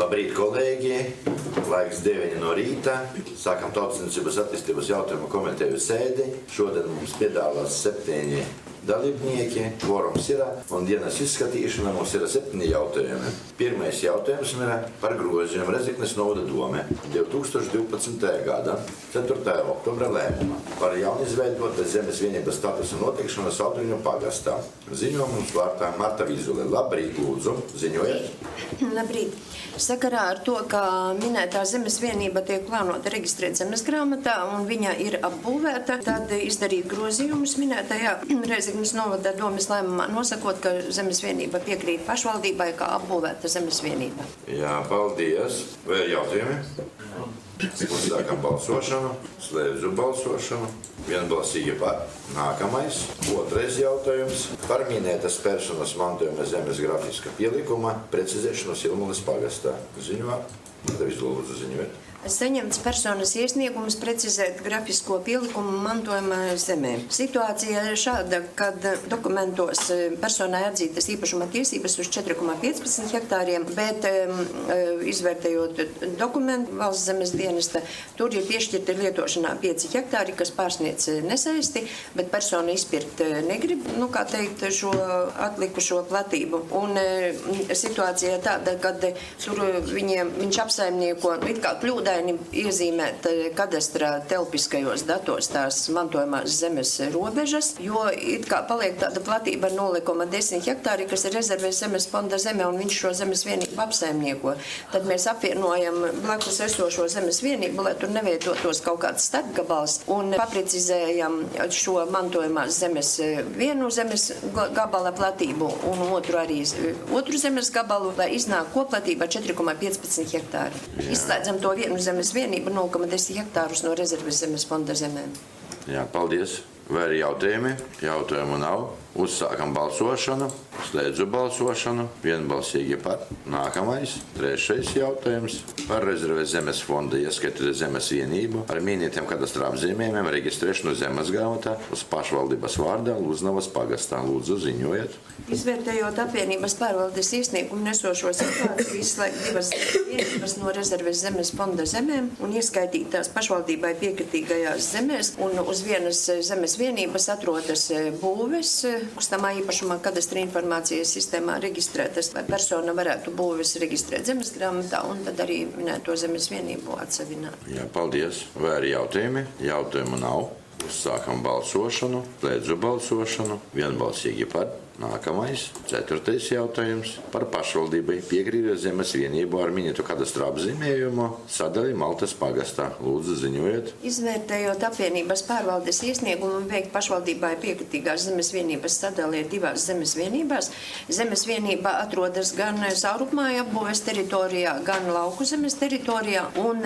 Labrīt, kolēģi! Laiks 9 no rīta. Sākam Tautssaimniecības attīstības jautājumu komitēju sēdi. Šodien mums piedalās 7 dalībnieki, kvorums ir, un dienas izskatīšana mums ir 7 jautājumi. Pirmais jautājums ir par grozījumu Rezeknes novada dome 2012. gada 4. oktobra lēmuma par jaunizveidotas zemes vienības statusa noteikšanu Saldriņu pagastā. Ziņojums vārtā Marta Vīzule. Labrīt, lūdzu, ziņojiet. Labrīt. Sakarā ar to, ka minētā zemes vienība tiek plānota reģistrēt zemes grāmatā un viņa ir apbūvēta, tad izdarīt grozījumus minētajā Rezeknes novada domes lēmumā, nosakot, ka zemes vienība piekrīt pašvaldībai kā apbūvēta zemes vienība. Jā, paldies. Vai ir jautājumi? Uzsākam balsošanu, slēdzu balsošanu, vienbalsīgi par. Nākamais, otrais jautājums par minētas personas mantojuma zemes grafiska pielikuma precizēšanu Silmulas pagastā. Ziņo, Marta lūdzu ziņot. Saņemts personas iesniegums precizēt grafisko pielikumu mantojuma zemē. Situācija ir šāda, kad dokumentos personai atzītas īpašuma tiesības uz 4,15 hektāriem, bet izvērtējot dokumentu valsts zemes dienesta, tur ir piešķirti lietošanā 5 hektāri, kas pārsniedz nesaisti, bet persona izpirkt negrib, šo atlikušo platību. Un situācija tāda, kad tur viņš apsaimnieko it kā kļūda iezīmēt kadastrā telpiskajos datos tās mantojumās zemes robežas, jo it kā paliek tāda platība 0,10 hektāri, kas ir rezervēs zemes fonda zeme, un viņš šo zemes vienību apsaimnieko. Tad mēs apvienojam blakus esošo zemes vienību, lai tur neveidotos kaut kāds starpgabals, un paprecizējam šo mantojumās zemes vienu zemes gabala platību un otru zemes gabalu, lai iznāk koplatība 4,15 hektāri. Izslēdzam to vienu zemes vienību 0,10 hektārus no rezerves zemes fonda zemēm. Jā, paldies. Vai ir jautājumi? Jautājumu nav. Uzsākam balsošanu, slēdzu balsošanu, vienbalsīgi par. Nākamais, trešais jautājums par rezerves zemes fonda ieskatītu zemes vienību ar minētiem kadastrā apzīmējumiem reģistrēšanu zemes grāmatā uz pašvaldības vārdā Luznavas pagastā. Lūdzu, ziņojiet. Izvērtējot apvienības pārvaldes iesniegumu nesošo situāciju, izslēgt 2 vienības no rezerves zemes fonda zemēm un ieskaitīt tās pašvaldībai piekritīgajās zemēs, un uz vienas zemes vienības atrodas būves, kustamā īpašumā kadastra informācijas sistēmā reģistrētas, lai persona varētu būves reģistrēt zemes grāmatā un tad arī minēto zemes vienību atsevināt. Jā, paldies. Vai ir jautājumi? Jautājumu nav. Uzsākam balsošanu, slēdzu balsošanu, vienbalsīgi par. Nākamais, 4. jautājums par pašvaldībai piekrītas zemes vienību ar minēto kadastra apzīmējumu sadali Maltas pagastā. Lūdzu, ziņojiet. Izvērtējot apvienības pārvaldes iesniegumu veikt pašvaldībai piekritīgās zemes vienības sadali 2 zemes vienībās. Zemes vienība atrodas gan saurupmāja apbūves teritorijā, gan lauku zemes teritorijā, un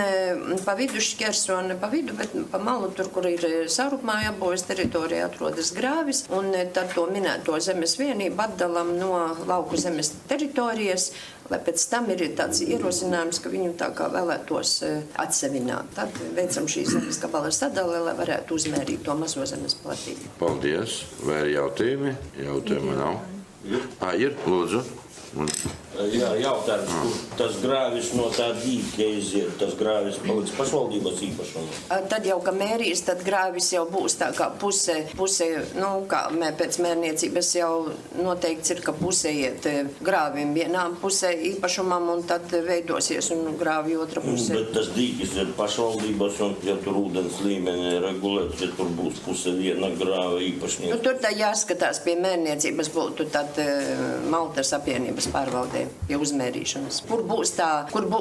pa vidu šķersona pa vidu, bet pa malu tur, kur ir saurupmāja apbūves teritorijā, atrodas grāvis, un tad to minēto zemes vienību atdalam no lauku zemes teritorijas, lai pēc tam ir tāds ierosinājums, ka viņu tā kā vēlētos atsevināt. Tad veicam šīs zemes gabala sadali, lai varētu uzmērīt to mazo zemes platību. Paldies. Vai ir jautājumi? Jautājumu nav. Ir, lūdzu. Jā, jautājums, kur tas grāvis no tā dīķa iziet, tas grāvis paliks pašvaldības īpašumā? Tad jau, ka mērīs, tad grāvis jau būs tā kā puse, pēc mērniecības jau noteikts ir, ka puse iet grāvim vienā pusē īpašumam, un tad veidosies un grāvi otra pusē. Bet tas dīķis ir pašvaldības, un ja tur ūdens līmeni regulēts, ja tur būs puse viena grāva īpašnieka. Tur tā jāskatās pie mērniecības, būtu tad Maltas apvienības pārvaldē pie uzmērīšanas.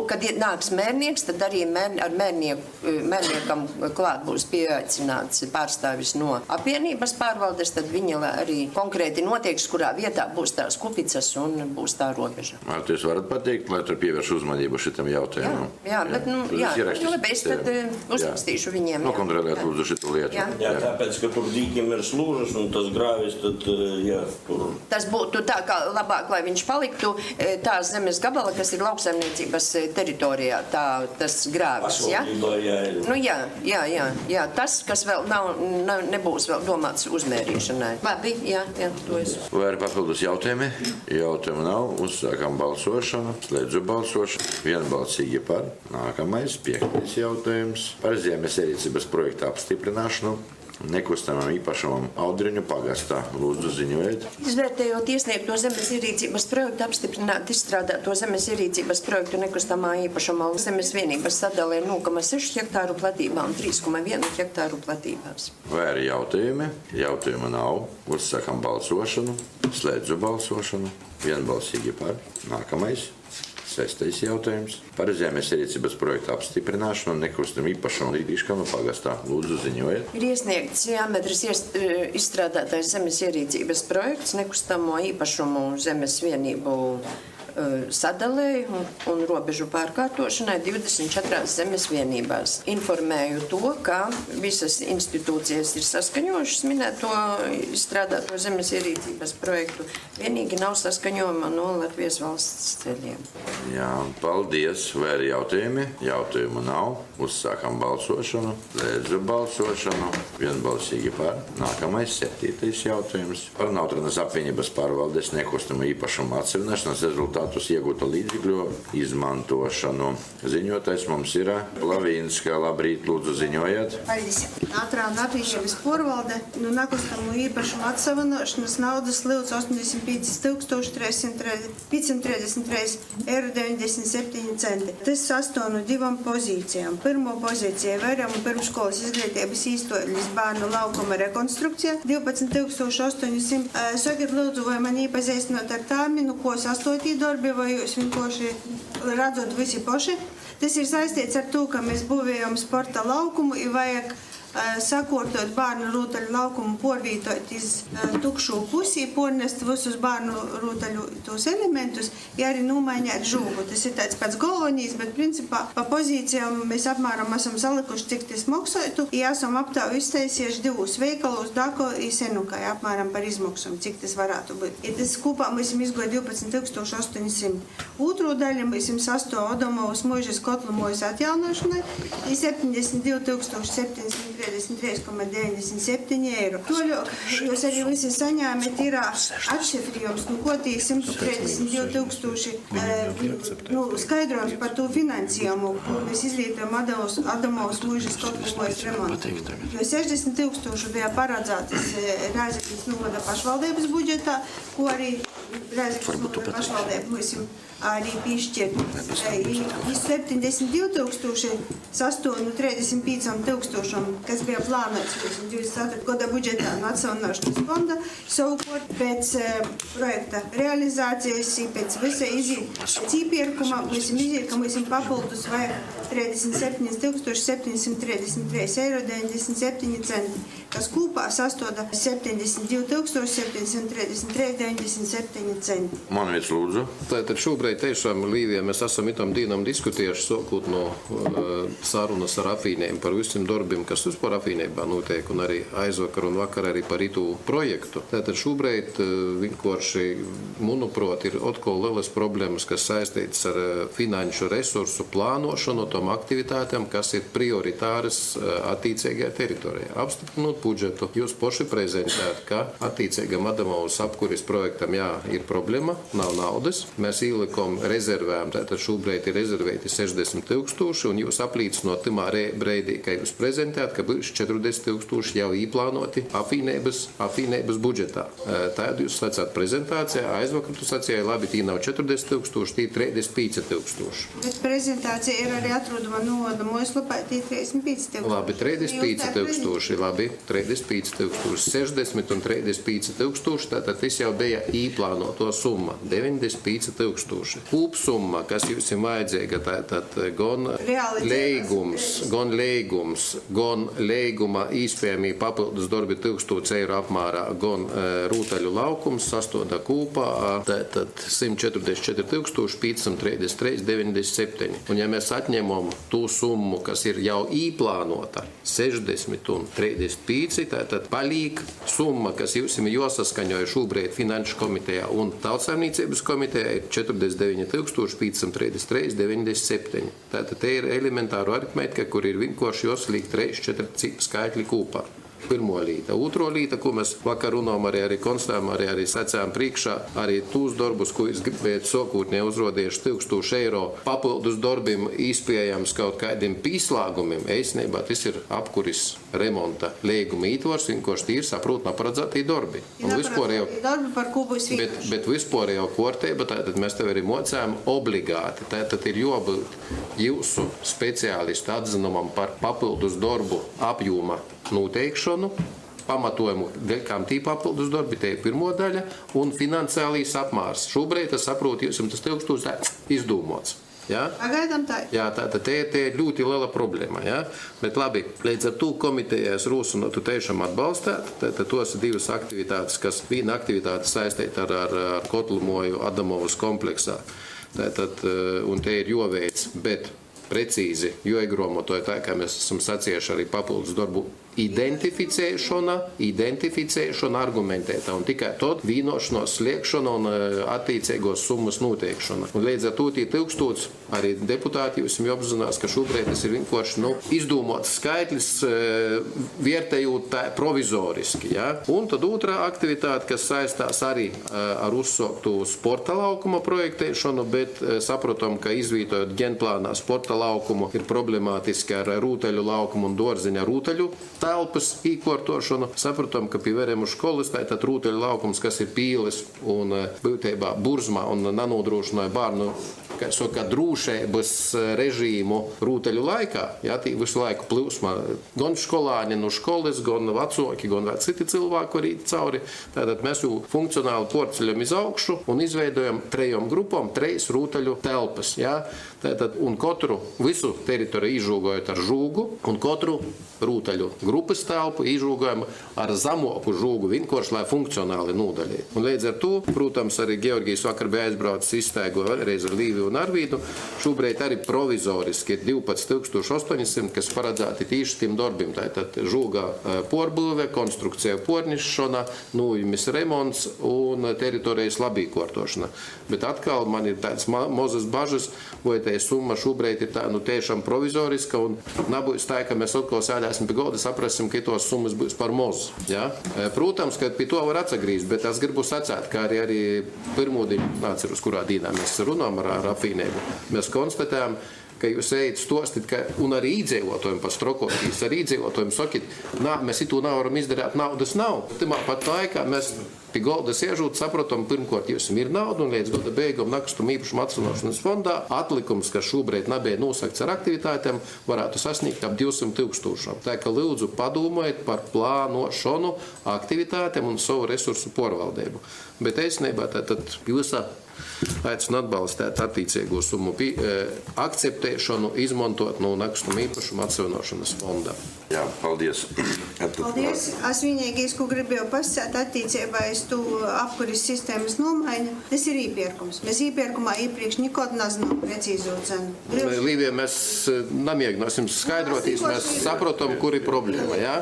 Kad nāks mērnieks, tad arī ar mērniekam klāt būs pieaicināts pārstāvis no apvienības pārvaldes, tad viņi arī konkrēti noteiks, kurā vietā būs tās kupicas un būs tā robeža. Jūs varat pateikt, lai tur pievērš uzmanību šitam jautājumam? Jā, labi, es tad uzrakstīšu viņiem. Nokontrolēt lūdzu šitu lietu. Jā, tāpēc, ka tur dīķim ir slūžas un tas grāvis, tad, jā, tur... Tas būtu tā kā labāk, lai viņš paliktu tā zemes gabala, kas ir lauksaimniecības teritorijā, tas grāvis, ja? Nu, jā, tas, kas vēl nebūs vēl domāts uzmērīšanai. Labi, jā, to es. Vai ir papildus jautājumi? Jautājumu nav. Uzsākam balsošanu. Slēdzu balsošanu. Vienbalsīgi par. Nākamais, 5. jautājums. Par zemes ierīcības projekta apstiprināšanu nekustamam īpašumam Audriņu pagastā. Lūdzu, ziņojiet. Izvērtējot iesniegto zemes ierīcības projektu, apstiprināt izstrādāto zemes ierīcības projektu nekustamā īpašumā zemes vienības sadalē 0,6 hektāru platībā un 3,1 hektāru platībās. Vai ir jautājumi? Jautājumu nav. Uzsākam balsošanu. Slēdzu balsošanu. Vienbalsīgi par. Nākamais. 6. jautājums. Par zemes ierīcības projektu apstiprināšanu un nekustamā īpašuma līdīšanu pagastā. Lūdzu, ziņojiet. Ir iesniegts jāmetras izstrādātais zemes ierīcības projekts nekustamo īpašumu zemes vienību sadalēju un robežu pārkārtošanai 24 zemes vienībās. Informēju to, ka visas institūcijas ir saskaņojušas minēto izstrādāto zemes ierīcības projektu. Vienīgi nav saskaņojuma no Latvijas valsts ceļiem. Jā, paldies. Vai ir jautājumi? Jautājumu nav. Uzsākam balsošanu. Slēdzu balsošanu. Vienbalsīgi par. Nākamais, 7. jautājums. Par Nautrānas apvienības pārvaldes nekustamo īpašumu atsevināšanas rezultātus iegūta līdzekļu izmantošanu. Ziņotājs mums ir Lavīnska. Labrīt, lūdzu, ziņojiet. Paldies. Nautrāna apvienības pārvalde no nekustamo īpašumu atsevināšanas naudas līdz 85,533,97 centi. Tas sastāv no 2 pozīcijām. Pirmo pozīciju vērām pirmškolas izglītības īstoļas bērnu laukuma rekonstrukcija 12,800. Sakiet, lūdzu, vai man iepazīstināt ar tārminu, ko 8. darbi, vai jūs vienkārši redzot visi paši. Tas ir saistīts ar to, ka mēs būvējam sporta laukumu un vajag sakārtot bērnu rūtaļu laukumu, porvītot iz tukšu pusi, pornest visus bērnu rūtaļu tos elementus, ja arī nomaiņāt žūgu. Tas ir tāds pats galvenīs, bet principā pa pozīcijām mēs apmēram esam salikuši, cik tas maksātu, ja esam aptāvu iztaisījuši 2 veikalus, Dako un Senukai, apmēram par izmaksām, cik tas varētu būt. Ja tas kopā mēs izgoja 12,800. Otru daļu mēs sastāv Odomovas mūžas kotlumojas atjaunošanai i 72,733,97 eiro. Toļok, jūs arī visi saņēmat ir atšifrījums, ko tī 132,000 skaidrojums par to finansējumu, ko mēs izlietojam Adamovas mūžas kotlumojas remontu. Jo 60,000 bija paredzētas Rēzeknes novada pašvaldības budžetā, ko arī Rēzeknes novada pašvaldība mums arī piešķirt. 72,000 sastāv no 35,000, kas bija plānots 24. gada budžetā no atsaunošanas fonda. Savukārt pēc projekta realizācijas, pēc visa iepirkuma, mēs izīt, ka mēs papildus vajag 37,733,97 centi, kas kopā sastāv 72,733,97 centi. Man viens lūdzu. Tātad šobrīd tiešām Līvijā mēs esam itam dienam diskutējuši, sākot no sarunas ar apvienībām par visiem darbiem, kas vispār apvienībā notiek, un arī aizvakar un vakar arī par itu projektu. Tātad šobrīd vienkārši, manuprāt, ir atkal lielas problēmas, kas saistītas ar finanšu resursu plānošanu, tom aktivitātēm, kas ir prioritāras attiecīgajā teritorijā. Apstiprinot budžetu, jūs paši prezentējat, ka attiecīgam Adamovas apkuris projektam, jā, ir problēma, nav naudas. Mēs ielikām rezervēm, tātad šobrīd ir rezervēti 60,000, un jūs aplīcinot timā breidī, ka jūs prezentējat, ka būs 40,000 jau īplānoti apvienības budžetā. Tādu jūs sacāt prezentācijā, aizvakar tu sacīja, labi, tī nav 40,000, tī 35,000. Bet prezentācija ir arī atrodama no Adamovas lapā, tī 35,000. Labi, 35,000, labi, 35,000, 60 un 35,000, tātad tas jau bija īplānoto summa, 95,000. Kūpsumma, kas jums ir vajadzīga, tātad gan leigums, gan leiguma īspējamī papildus darbi 1000 eiro apmērā, gan rūtaļu laukums sastāvda kopā, tātad 144,533,97. Un ja mēs atņemam to summu, kas ir jau īplānota, 60 un 35, tātad palīk summa, kas jums ir jāsaskaņoja šobrīd Finanšu komitejā un Tautsaimniecības komitejā, ir 40,5 533,97. Tātad te ir elementāra aritmētika, kur ir vienkārši jāslīg 3-4 skaitļi kopā. Pirmo līta. Otro līta, ko mēs vakar runājām, arī konstatējām, arī sacījām priekšā, arī tūs darbus, ko es gribētu sākotnēji uzrodījuši 1000 eiro papildus darbiem, izpējams kaut kādiem pīslāgumiem. Īstenībā tas ir apkuris remonta līguma ītvars, vienkārši tīri saprot neparedzētī darbi. Bet vispārējo kārtība, tātad mēs tev arī mocējām obligāti. Tātad ir jābūt jūsu speciālistu atzinumam par papildus darbu apjoma noteikšanu, pamatojumu, kām tī papildus darbi, te ir pirmo daļa, un finansiālīs apmārs. Šobrīd es saprotu, jūs tas 1000 izdūmots. Ja? Pagaidām tā. Jā, tātad te ir ļoti liela problēma. Ja? Bet labi, līdz ar to komitejas rūsunotu tiešām atbalstāt. Tātad tos ir divas aktivitātes, kas viena aktivitāte saistīta ar Kotlumoju Adamovas kompleksā. Tātad, un te ir joveic, bet precīzi, jo iegromotoja tā, kā mēs esam sacījuši arī papildus darbu identificēšana, argumentēta un tikai tad vīnošanos sliekšana un attiecīgos summas noteikšana. Un līdz ar to tie 1000 arī deputāti jūs jau apzinās, ka šobrīd tas ir vienkārši izdūmots skaitlis, vērtējot tā provizoriski. Ja? Un tad otrā aktivitāte, kas saistās arī ar uzsāktu sporta laukuma projektēšanu, bet saprotam, ka izvītojot ģenplānā sporta laukumu ir problemātiski ar rūteļu laukumu un dārziņa rūteļu telpas īkortošanu. Saprotam, ka pie Veremu školas tātad rūteļu laukums, kas ir pīles un būtībā burzmā un nanodrošināja bērnu drūšības režīmu rūteļu laikā. Jā, tī visu laiku plūsmā gan skolāņi no školas, gan vecāki, gan citi cilvēki arī cauri. Tātad mēs jau funkcionāli porceļam iz augšu un izveidojam 3 grupām 3 rūteļu telpas. Jā. Tātad, un katru visu teritoriju izžūgojot ar žūgu un katru rūteļu grupas telpu izžūgojam ar zamoku žūgu, vienkārši, lai funkcionāli nūdaļītu. Un līdz ar to, protams, arī Georgijs vakar bija aizbraucis izstaigo vēlreiz ar Līviju un Arvīdu. Šobrīd arī provizoriski ir 12800, kas paredzēti tīši tiem darbiem. Tātad žūgā porbūve, konstrukcija pornišana, nūjumis remonts un teritorijas labīkortošana. Bet atkal man ir tāds mazas bažas, vai tā summa šobrīd ir tā, tiešām provizoriska un nebūs tā, ka mēs atkal sēdēsim pie galda, saprasim, ka tos summas būs par mozu. Ja? Protams, ka pie to var atsagrīzt, bet es gribu sacēt, ka arī pirmūdiņu, nāceros, kurā dīnā mēs runājam ar apvienību, mēs konstatējam, ka jūs ejat stostit, un arī iedzīvotājiem pat strokotīs, arī iedzīvotājiem sakit, mēs itu nevaram izdarīt, naudas nav. Timā pat laikā mēs pie galda siežot, saprotam, pirmkārt, jums ir nauda, un līdz gada beigām nakstumu īpašumu atsaunošanas fondā atlikums, kas šobrīd nebija nosakts ar aktivitātēm, varētu sasniegt ap 200 000. Tā ka lūdzu padomājiet par plānošanu aktivitātēm un savu resursu porvaldību. Bet īstenībā tātad jūs aicinu atbalstīt attiecīgo summu akceptēšanu, izmantot no nakstumu īpašumu atsaunošanas fonda. Jā, paldies. Paldies. Es vienīgais, ko gribēju pasakāt attiecībā uz to apkuris sistēmas nomaiņu, tas ir īpērkums. Mēs īpērkumā iepriekš nekad nezinām precīzo cenu. Līvija, mēs namiegnosim skaidrotīs, mēs saprotam, kur ir problēma. Jā?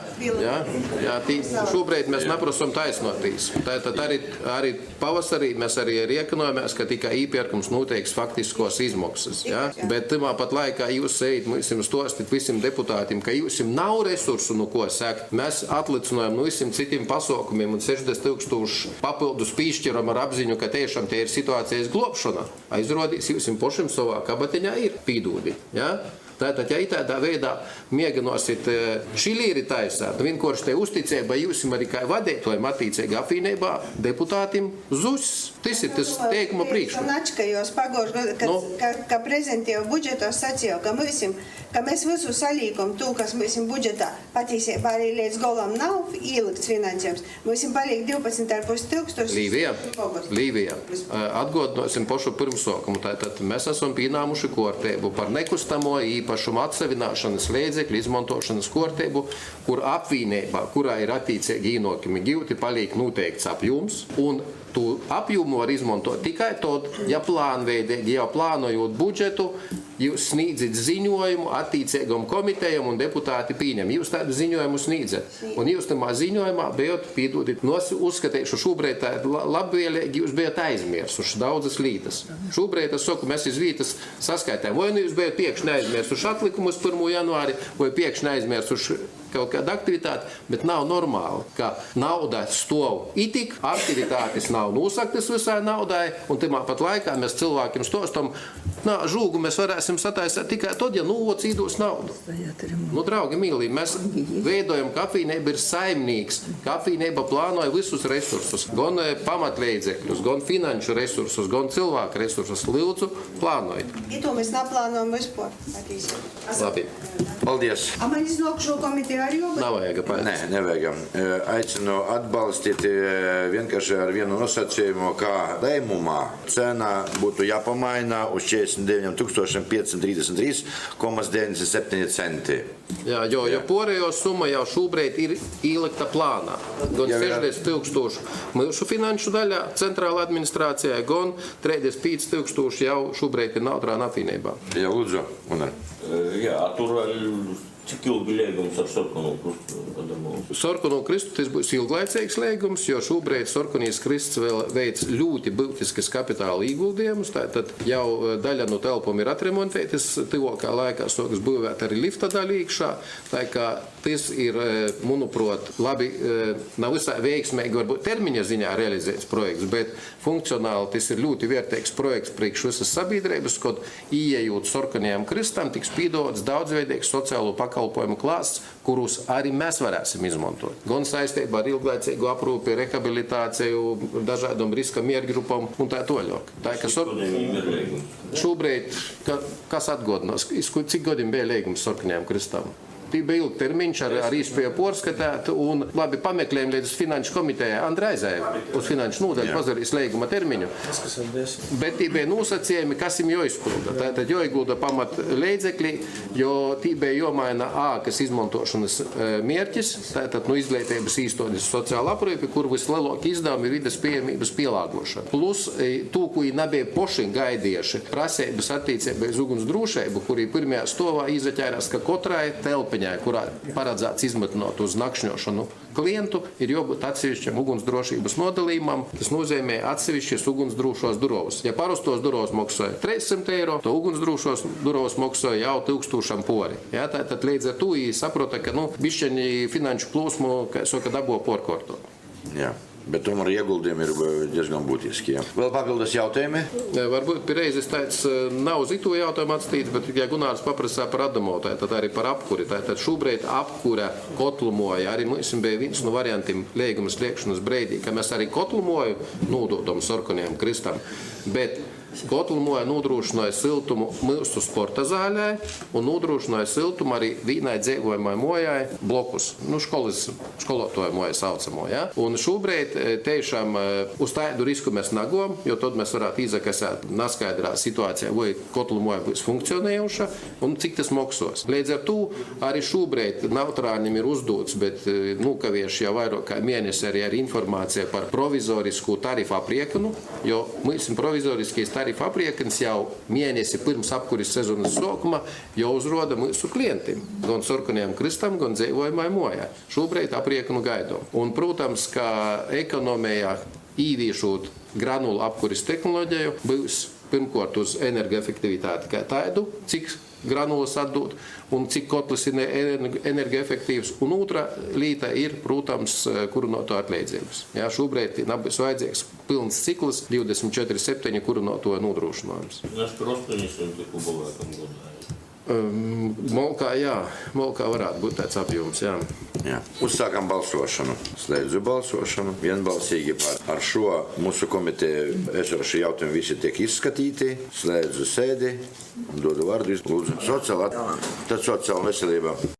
Šobrīd mēs neprasam taisnotīs. Tātad arī pavasarī mēs arī riekonojamies, ka tikai īpērkums noteiks faktiskos izmaksas. Jā? Bet timā pat laikā jūs ejat, mēs jums stostit visiem deputātiem, ka jūs nav resursu, no ko sekt. Mēs atlicinājam no visiem citiem pasaukumiem un 60 000 papildus pīšķiram ar apziņu, ka tiešām tie ir situācijas globšana. Aizrodīs, jūs pašiem savā kabatiņā ir pīdūdi. Ja? Tātad, ja tādā veidā mēģināsit šilīri taisāt, vienkārši te uzticība jūsim arī kā vadītājiem attiecīgi apvienībā deputātiem zus. Tas ir tas teikuma priekšmets. Načkajos pagājušajā gadā, kad prezentēju budžetos sacīju, ka mēs visu salīgam to, kas mēs budžetā patiesībā arī līdz galam nav ielikts finansējums. Mēs paliek 12,5 000. Līvija, atgādināsim pašu pirmsākumu. Tātad mēs esam pienāmuši kārtību par nekustamo īpašumu atsevināšanas līdzekļu izmantošanas kārtību, kur apvienībā, kurā ir attiecīgi ienākumi gūti, paliek noteikts apjoms, un tu apjomu var izmantot tikai tad, ja plānveidīgi jau plānojot budžetu, jūs sniedzat ziņojumu attiecīgam komitejam un deputāti pieņem. Jūs tādu ziņojumu sniedzat. Un jūs tamā ziņojumā bijat, piedodiet, uzskatījuši šobrīd tā labvēlīgi, jūs bijat aizmirsuši daudzas lietas. Šobrīd es saku, mēs iz vietas saskaitām. Vai nu jūs bijat piekšņi aizmirsuši atlikumus 1. janvāri, vai piekšņi aizmirsuši kaut kāda aktivitāte, bet nav normāli, ka nauda stov itik, aktivitātes nav nosaktas visai naudai, un timā pat laikā mēs cilvēkiem stostam, žūgu mēs varēsim sataisīt tikai tad, ja novots īdos naudu. Draugi mīlīgi, mēs veidojam, kafejnība ir saimnieks. Kafejnība plānoja visus resursus, gan pamatleidzekļus, gan finanšu resursus, gan cilvēku resursus. Lūdzu, plānojiet. To mēs neplānojam vispār. Labi. Paldies! Man iznākšo komiteju arī jau? Nav vajag pēc. Nē, nevajag. Aicinu atbalstīt vienkārši ar vienu nosacījumu, kā lēmumā cena būtu jāpamaina uz 49,533,97 centi. Jā, jo porējo summa jau šobrīd ir ielikta plānā. Gan 60,000 mūsu finanšu daļā centrāla administrācijā, gan 35,000 jau šobrīd ir nautrāna apvienībā. Jā, lūdzu, Unar. Jā, tur cik ilgi liegums ar Sorkunu Kristu padarbojas? Sorkunu Kristu tas būs ilglaicīgs liegums, jo šobrīd Sorkunijas Kristus vēl veic ļoti būtiskas kapitāla ieguldījumus. Tātad jau daļa no telpām ir atremontētas, tuvākā laikā sāks būvēt arī lifta daļa iekšā. Tā kā tas ir, manuprāt, labi, nav visai veiksmīgi, varbūt termiņa ziņā realizēts projekts, bet funkcionāli tas ir ļoti vērtīgs projekts priekš visas sabiedrības, kad ieejot Sorkunijam Kristam tiks pīdots daudzveidīgs sociālo pakalpojumu klāsts, kurus arī mēs varēsim izmantot. Gan saistībā ar ilglaicīgu aprūpi, rehabilitāciju, dažādām riska miergrupām un tā toļāk. Tā, ka šobrīd, kas atgodinās, cik gadiem bija liegums Sorkunijam Kristam? Tī bija ilgtermiņš ar īspēju porskatēt un labi pameklējumi līdz finanšu komitejai Andrēzēju uz finanšu nodaļu pazarīs līguma termiņu. Bet tī bija nosacījumi, kas им jāizpilda. Tātad jāiegulda pamat līdzekļi, jo tī bija jāmaina ākas izmantošanas mērķis, tātad no izglītības īstenības sociāla aprūpe, kur vislielākie izdevumi ir vides pieejamības pielāgošana. Plus to, ko nebija poši gaidījuši, prasības attiecībā uz uguns drošību, kuri pirmajā stāvā izaķērās, ka katrai telpai, kurā paredzēts izmetinot uz nakšņošanu klientu, ir jābūt atsevišķam ugunsdrošības nodalījumam. Tas nozīmē atsevišķas ugunsdrošos durovus. Ja parastos durovus maksāja 300 eiro, to ugunsdrošos durovus maksāja jau 1000 pori. Ja, tad līdz ar to saprota, ka bišķiņi finanšu plūsmu, kā saka, dabo porkortot. Jā. Bet tomēr ieguldījumi ir diezgan būtiski. Jā. Vēl papildus jautājumi? Varbūt piereizes tāds nav uz itu jautājumu atstīts, bet ja Gunārs paprasā par atdamotāju, tad arī par apkuri. Tad šobrīd apkura kotlumoja. Arī mums bija viens no variantiem lieguma sliekšanas breidī, ka mēs arī kotlumoju nododam Sorkunijam Kristam. Bet kotlumoja nodrošināja siltumu mūsu sporta zālē un nodrošināja siltumu arī vienai dzīvojamai mojai blokus. Skolotāju mojai saucamo. Ja? Un šobrīd tiešām uz tādu risku mēs nagom, jo tad mēs varētu izakasēt neskaidrā situācijā, vai kotlumoja būs funkcionējuša un cik tas maksās. Līdz ar to arī šobrīd neutrāļiem ir uzdots, bet nokavieši jau vairāk kā mēnesi arī ar informāciju par provizorisku tarifu apriekinu, jo mums provizoriskais tarifu apriekins jau mēnesi pirms apkuris sezonas sākuma jau uzroda mūsu klientiem, gan Sorkunijam Kristam, gan dzīvojamai mojai. Šobrīd apriekinu gaidām. Un, protams, ka ekonomijā īviešot granulu apkuris tehnoloģiju būs pirmkārt uz energoefektivitāti kā tādu, cik granulas atdot un cik kotlis ir energoefektīvs. Un otra lieta ir, protams, kurināto atliedzības. Jā, šobrīd nebūs vajadzīgs pilns cikls 24/7 kurināto nodrošinājums. Mēs par 800 kubovākam godā. Molkā varētu būt tāds apjoms, jā. Jā. Uzsākam balsošanu. Slēdzu balsošanu. Vienbalsīgi par šo mūsu komiteju esošie jautājumi visi tiek izskatīti. Slēdzu sēdi. Dodu vārdu. Lūdzu. Sociāla veselība.